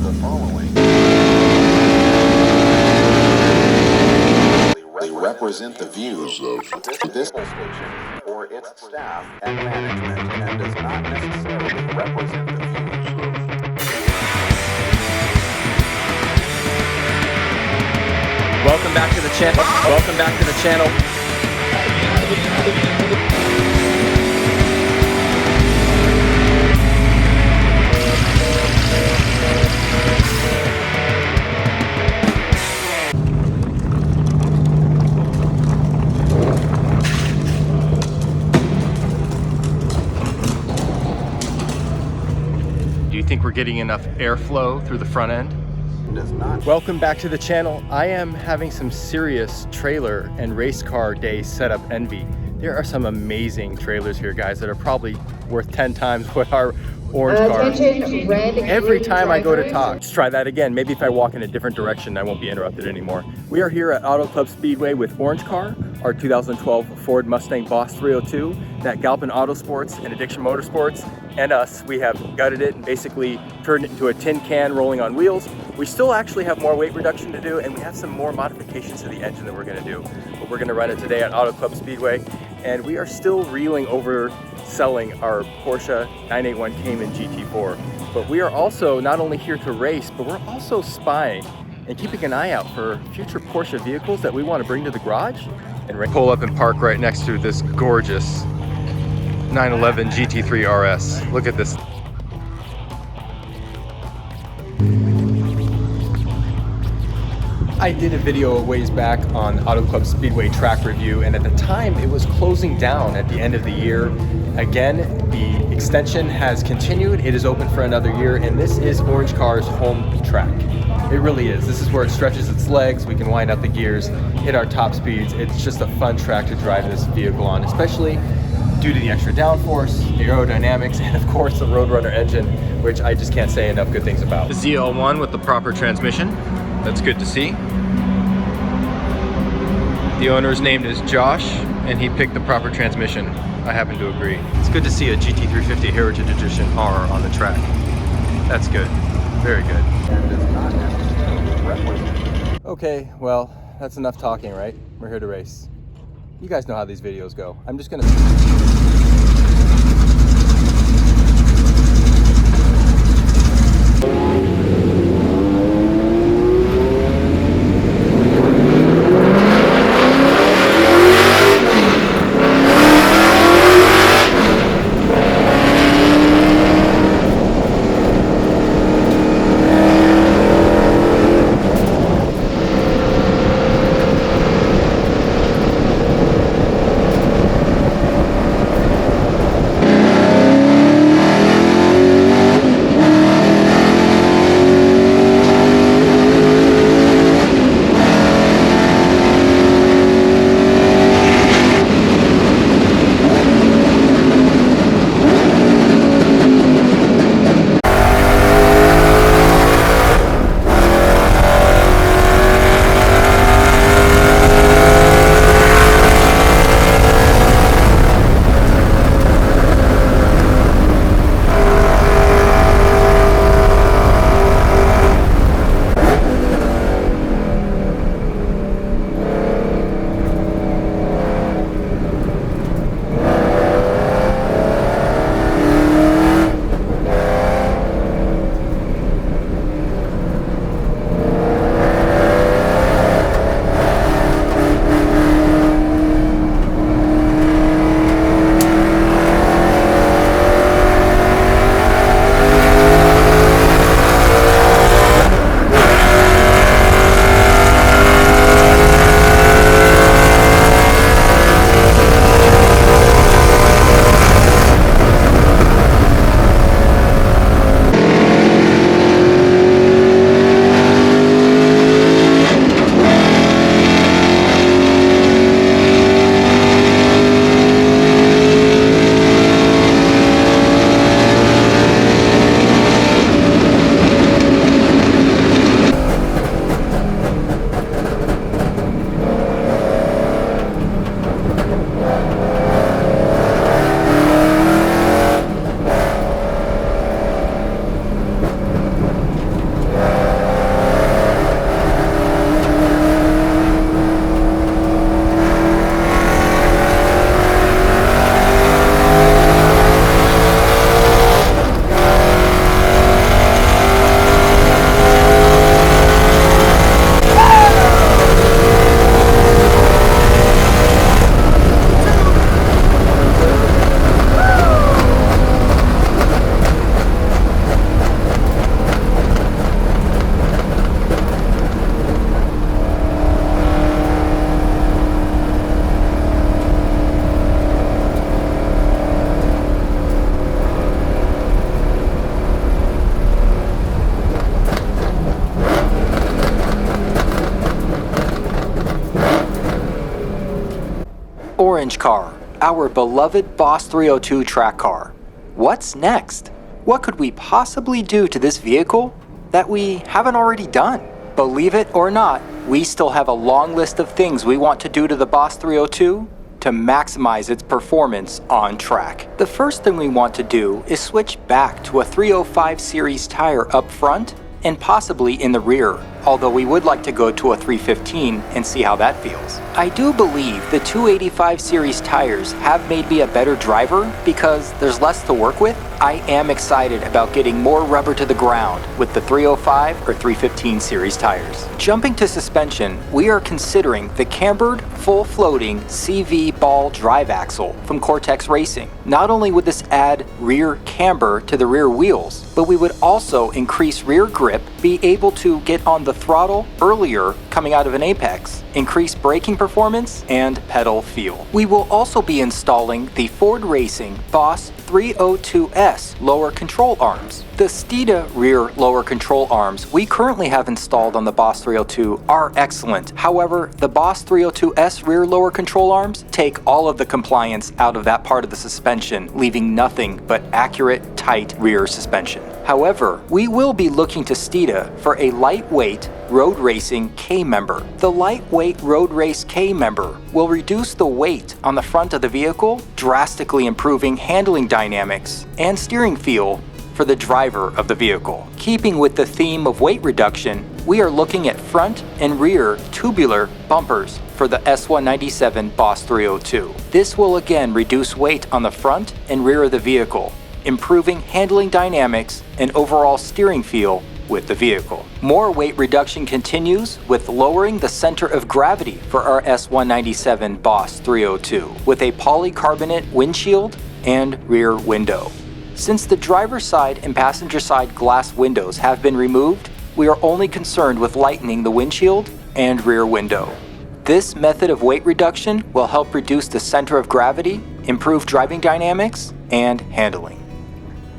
The following they represent the views of this station or its staff and management and does not necessarily represent the views of Welcome back to the channel. Welcome back to the channel. Do you think we're getting enough airflow through the front end? does not. Welcome back to the channel. I am having some serious trailer and race car day setup envy. There are some amazing trailers here, guys, that are probably worth 10 times what our orange car. Every time I go to talk, let's try that again. Maybe if I walk in a different direction, I won't be interrupted anymore. We are here at Auto Club Speedway with Orange Car, our 2012 Ford Mustang Boss 302, that Galpin Auto Sports and Addiction Motorsports, and us. We have gutted it and basically turned it into a tin can rolling on wheels. We still actually have more weight reduction to do, and we have some more modifications to the engine that we're gonna do. But we're gonna run it today at Auto Club Speedway, and we are still reeling over selling our Porsche 981 Cayman GT4. But we are also not only here to race, but we're also spying and keeping an eye out for future Porsche vehicles that we want to bring to the garage and pull up and park right next to this gorgeous 911 GT3 RS. Look at this. I did a video a ways back on Auto Club Speedway track review, and at the time it was closing down at the end of the year. Again, the extension has continued. It is open for another year, and this is Orange Car's home track. It really is. This is where it stretches its legs. We can wind up the gears, hit our top speeds. It's just a fun track to drive this vehicle on, especially due to the extra downforce, the aerodynamics, and of course the Roadrunner engine, which I just can't say enough good things about. The ZL1 with the proper transmission. That's good to see. The owner's name is Josh, and he picked the proper transmission. I happen to agree. It's good to see a GT350 Heritage Edition R on the track. That's good. Very good. And does not necessarily represent. Okay, well, that's enough talking, right? We're here to race. You guys know how these videos go. I'm just gonna... orange car, our beloved Boss 302 track car. What's next? What could we possibly do to this vehicle that we haven't already done? Believe it or not, we still have a long list of things we want to do to the Boss 302 to maximize its performance on track. The first thing we want to do is switch back to a 305 series tire up front and possibly in the rear, although we would like to go to a 315 and see how that feels. I do believe the 285 series tires have made me a better driver because there's less to work with. I am excited about getting more rubber to the ground with the 305 or 315 series tires. Jumping to suspension, we are considering the cambered, full-floating CV ball drive axle from Cortex Racing. Not only would this add rear camber to the rear wheels, but we would also increase rear grip, be able to get on the throttle earlier coming out of an apex, increase braking performance, and pedal feel. We will also be installing the Ford Racing Boss 302S lower control arms. The Steeda rear lower control arms we currently have installed on the Boss 302 are excellent. However, the Boss 302S rear lower control arms take all of the compliance out of that part of the suspension, leaving nothing but accurate, tight rear suspension. However, we will be looking to Steeda for a lightweight road racing K-member. The lightweight road race K-member will reduce the weight on the front of the vehicle, drastically improving handling dynamics and steering feel for the driver of the vehicle. Keeping with the theme of weight reduction, we are looking at front and rear tubular bumpers for the S197 Boss 302. This will again reduce weight on the front and rear of the vehicle, improving handling dynamics and overall steering feel with the vehicle. More weight reduction continues with lowering the center of gravity for our S197 Boss 302 with a polycarbonate windshield and rear window. Since the driver's side and passenger side glass windows have been removed, we are only concerned with lightening the windshield and rear window. This method of weight reduction will help reduce the center of gravity, improve driving dynamics, and handling.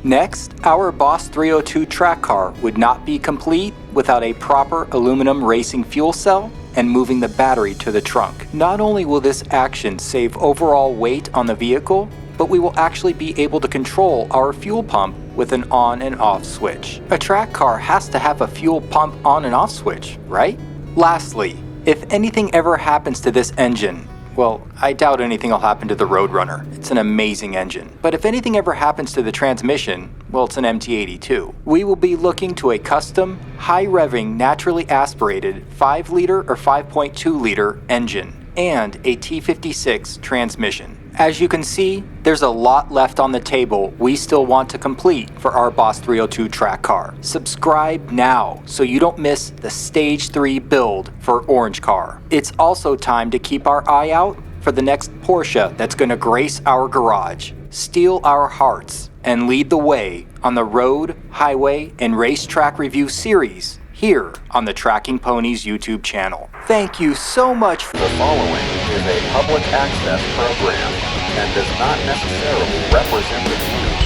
Next, our Boss 302 track car would not be complete without a proper aluminum racing fuel cell and moving the battery to the trunk. Not only will this action save overall weight on the vehicle, but we will actually be able to control our fuel pump with an on and off switch. A track car has to have a fuel pump on and off switch, right? Lastly, if anything ever happens to this engine, well, I doubt anything will happen to the Roadrunner. It's an amazing engine. But if anything ever happens to the transmission, well, it's an MT82. We will be looking to a custom, high-revving, naturally aspirated 5-liter or 5.2-liter engine and a T56 transmission. As you can see, there's a lot left on the table we still want to complete for our Boss 302 track car. Subscribe now so you don't miss the Stage 3 build for Orange Car. It's also time to keep our eye out for the next Porsche that's going to grace our garage, steal our hearts, and lead the way on the road, highway, and racetrack review series here on the Tracking Ponies YouTube channel. Thank you so much. The following is a public access program and does not necessarily represent the views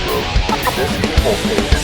of this cable station